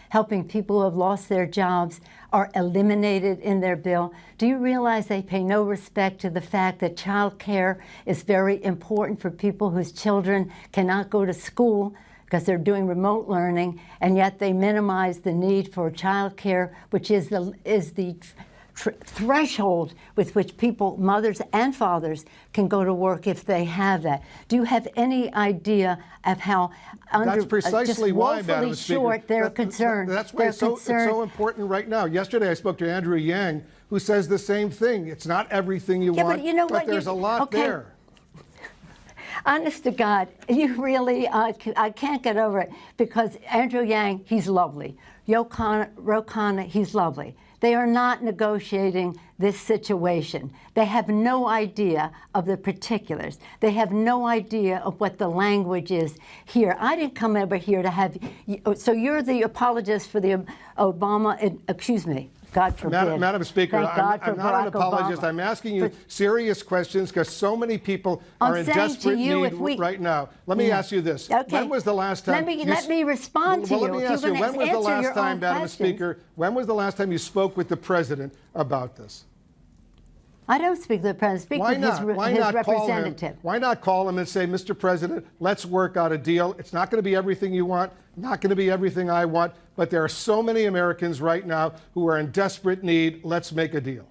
helping people who have lost their jobs are eliminated in their bill. Do you realize they pay no respect to the fact that child care is very important for people whose children cannot go to school because they're doing remote learning, and yet they minimize the need for child care, which is the threshold with which people, mothers and fathers, can go to work if they have that. Do you have any idea of how that's precisely why, Madam Speaker, they're concerned? That's why it's so important right now. Yesterday I spoke to Andrew Yang, who says the same thing. It's not everything you want, but you know what? There's a lot there. Honest to God, you really, I can't get over it, because Andrew Yang, he's lovely. Ro Khanna, he's lovely. They are not negotiating this situation. They have no idea of the particulars. They have no idea of what the language is here. I didn't come over here to have, so you're the apologist for the Obama, excuse me. God forbid. Madam Speaker, I'm not an apologist. Obama. I'm asking you serious questions because so many people are in desperate need right now. Let me ask you this. Okay. When was the last time? Let me respond to you. Let me ask you, when was the last time, Madam Speaker, when was the last time you spoke with the President about this? I don't speak to the President. Speak with his representative. Why not call him and say, Mr. President, let's work out a deal. It's not going to be everything you want, not going to be everything I want, but there are so many Americans right now who are in desperate need. Let's make a deal.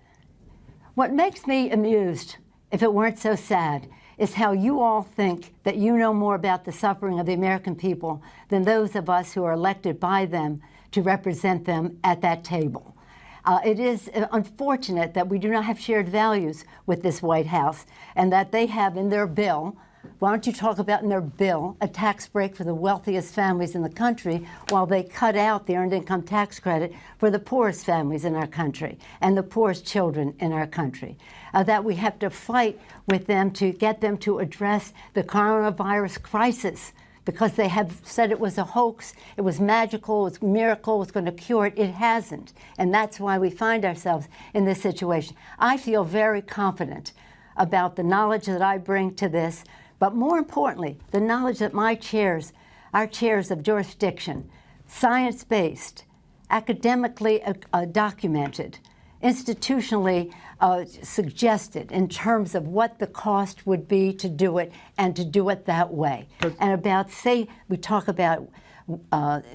What makes me amused, if it weren't so sad, is how you all think that you know more about the suffering of the American people than those of us who are elected by them to represent them at that table. It is unfortunate that we do not have shared values with this White House, and that they have in their bill, why don't you talk about in their bill, a tax break for the wealthiest families in the country, while they cut out the earned income tax credit for the poorest families in our country and the poorest children in our country. That we have to fight with them to get them to address the coronavirus crisis, because they have said it was a hoax, it was magical, it was a miracle, it was going to cure it. It hasn't. And that's why we find ourselves in this situation. I feel very confident about the knowledge that I bring to this, but more importantly, the knowledge that my chairs, our chairs of jurisdiction, science-based, academically documented, institutionally suggested in terms of what the cost would be to do it and to do it that way. And about, we talk about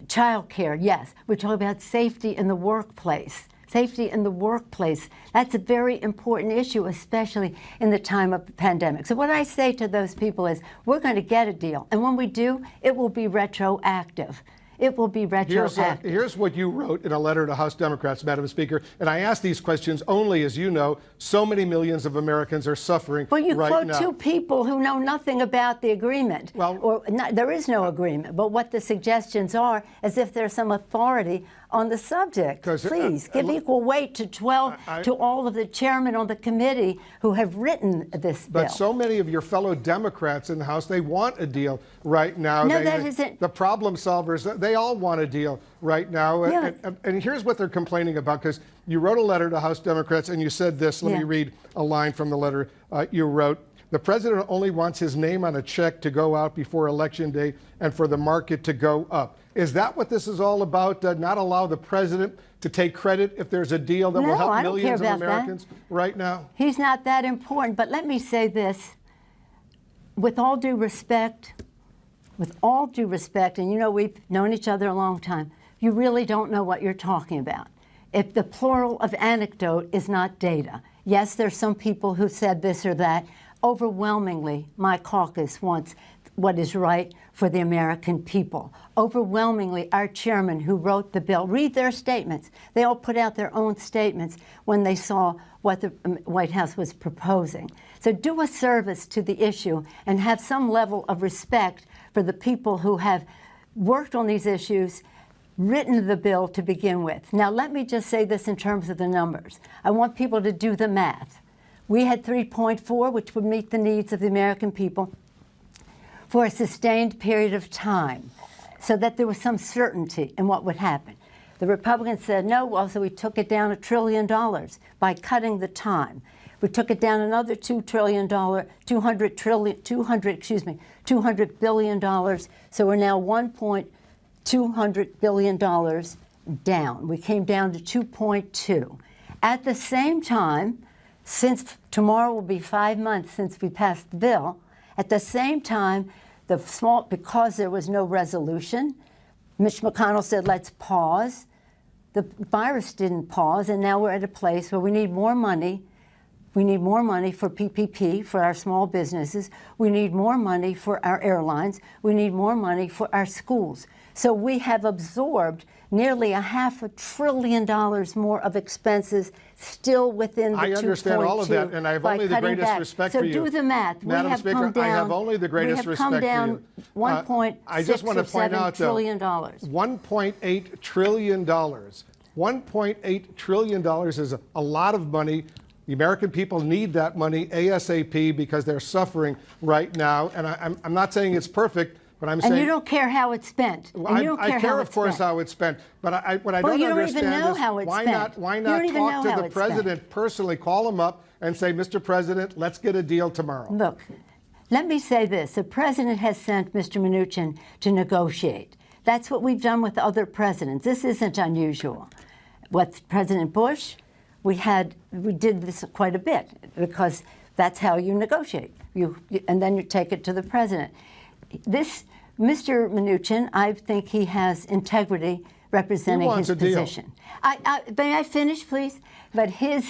child care, yes. We talk about safety in the workplace. Safety in the workplace, that's a very important issue, especially in the time of the pandemic. So what I say to those people is, we're going to get a deal. And when we do, it will be retroactive. It will be retroactive. Here's what you wrote in a letter to House Democrats, Madam Speaker, and I ask these questions only, as you know, so many millions of Americans are suffering right now. Well, you quote two people who know nothing about the agreement. Well, there is no agreement, but what the suggestions are, as if there's some authority on the subject. Please give equal weight to all of the chairmen on the committee who have written this bill. But so many of your fellow Democrats in the House, they want a deal right now. No, that isn't. The problem solvers, they all want a deal right now. Yeah. And here's what they're complaining about, because you wrote a letter to House Democrats and you said this. Let me read a line from the letter you wrote. The president only wants his name on a check to go out before Election Day and for the market to go up. Is that what this is all about? Not allow the president to take credit if there's a deal that will help millions of Americans right now? He's not that important. But let me say this, with all due respect, and you know we've known each other a long time, you really don't know what you're talking about. If the plural of anecdote is not data. Yes, there's some people who said this or that. Overwhelmingly, my caucus wants what is right for the American people. Overwhelmingly, our chairman who wrote the bill, read their statements. They all put out their own statements when they saw what the White House was proposing. So do a service to the issue and have some level of respect for the people who have worked on these issues, written the bill to begin with. Now, let me just say this in terms of the numbers. I want people to do the math. We had 3.4, which would meet the needs of the American people for a sustained period of time, so that there was some certainty in what would happen. The Republicans said no, well, so we took it down $1 trillion by cutting the time. We took it down another $2 billion. So we're now $200 billion down. We came down to 2.2. At the same time, since tomorrow will be 5 months since we passed the bill, at the same time, because there was no resolution, Mitch McConnell said, let's pause. The virus didn't pause, and now we're at a place where we need more money. We need more money for PPP, for our small businesses. We need more money for our airlines. We need more money for our schools. So we have absorbed nearly $500 billion more of expenses still within the 2.2. I understand all of that, and I have only the greatest respect for you. So do the math. Madam Speaker, I have only the greatest respect for you. We have come down $1.6 trillion. $1.8 trillion. $1.8 trillion is a lot of money. The American people need that money ASAP because they're suffering right now. And I'm not saying it's perfect, but I'm saying... And you don't care how it's spent. I care, of course, how it's spent. But what I don't understand is why not talk to the president personally, call him up and say, Mr. President, let's get a deal tomorrow. Look, let me say this. The president has sent Mr. Mnuchin to negotiate. That's what we've done with other presidents. This isn't unusual. With President Bush, we did this quite a bit because that's how you negotiate. And then you take it to the president. Mr. Mnuchin, I think he has integrity representing his position. May I finish, please? But he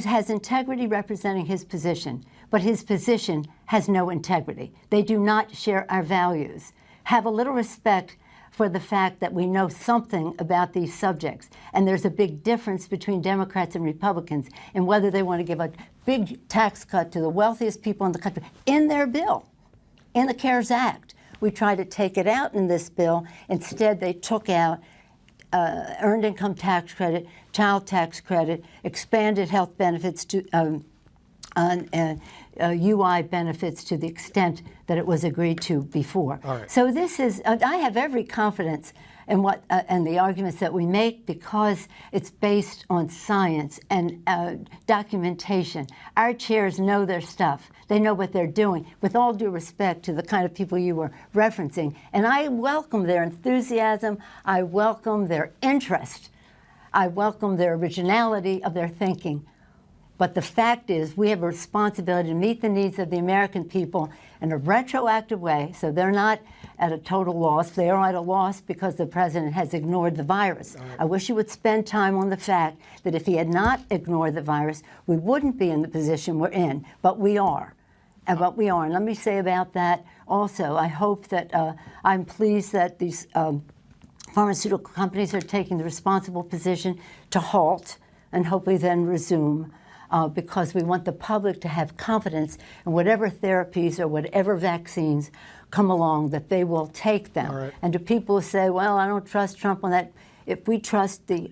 has integrity representing his position, but his position has no integrity. They do not share our values. Have a little respect for the fact that we know something about these subjects. And there's a big difference between Democrats and Republicans in whether they want to give a big tax cut to the wealthiest people in the country in their bill, in the CARES Act. We tried to take it out in this bill. Instead, they took out earned income tax credit, child tax credit, expanded health benefits to UI benefits to the extent that it was agreed to before. Right. So this is, I have every confidence in what and the arguments that we make because it's based on science and documentation. Our chairs know their stuff. They know what they're doing, with all due respect to the kind of people you were referencing. And I welcome their enthusiasm. I welcome their interest. I welcome their originality of their thinking. But the fact is, we have a responsibility to meet the needs of the American people in a retroactive way, so they're not at a total loss. They are at a loss because the president has ignored the virus. Right. I wish he would spend time on the fact that if he had not ignored the virus, we wouldn't be in the position we're in, but we are. And let me say about that also, I hope that I'm pleased that these pharmaceutical companies are taking the responsible position to halt and hopefully then resume. Because we want the public to have confidence in whatever therapies or whatever vaccines come along, that they will take them. Right. And to people who say, well, I don't trust Trump on that, if we trust the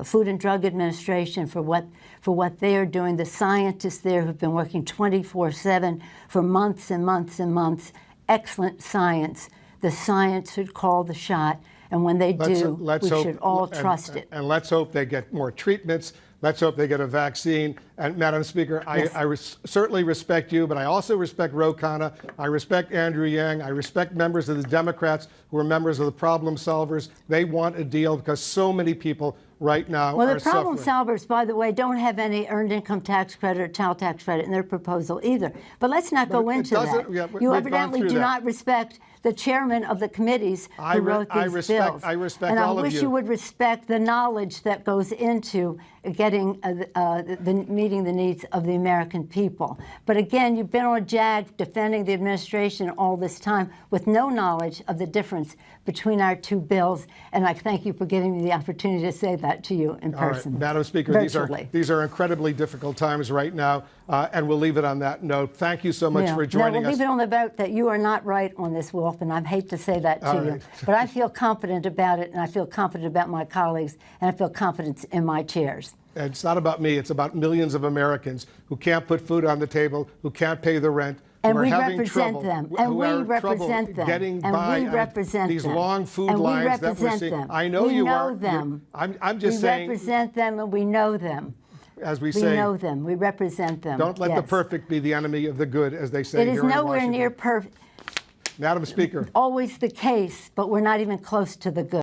Food and Drug Administration for what they are doing, the scientists there who've been working 24/7 for months and months and months, excellent science. The science should call the shot, and when they do, we should all trust it. And let's hope they get more treatments. Let's hope they get a vaccine. And Madam Speaker, Yes. I certainly respect you, but I also respect Ro Khanna. I respect Andrew Yang. I respect members of the Democrats who are members of the problem solvers. They want a deal because so many people right now well, are the problem suffering. solvers, by the way, don't have any earned income tax credit or child tax credit in their proposal either. But let's not go into that. Yeah, you we've evidently gone through do that. not respect the chairman of the committees who wrote these bills. I respect and all I of wish you. you would respect the knowledge that goes into getting meeting the needs of the American people. But again, you've been on a jag defending the administration all this time with no knowledge of the difference between our two bills. And I thank you for giving me the opportunity to say that to you in person. Right. Madam Speaker, these are incredibly difficult times right now, and we'll leave it on that note. Thank you so much for joining we'll us. leave it on the note that you are not right on this, Wolf, and I hate to say that to you. But I feel confident about it, and I feel confident about my colleagues, and I feel confidence in my chairs. And it's not about me. It's about millions of Americans who can't put food on the table, who can't pay the rent, and who are we having represent trouble, them. who And we are represent them. getting And by. we represent these them. long food and lines we represent that we're seeing. them. I know we you know are. them. I'm just saying. We represent them, and we know them. As we We say, know them. We represent them. don't let the perfect be the enemy of the good, as they say It is here in nowhere Washington. near perfect. Madam Speaker. always the case, but we're not even close to the good.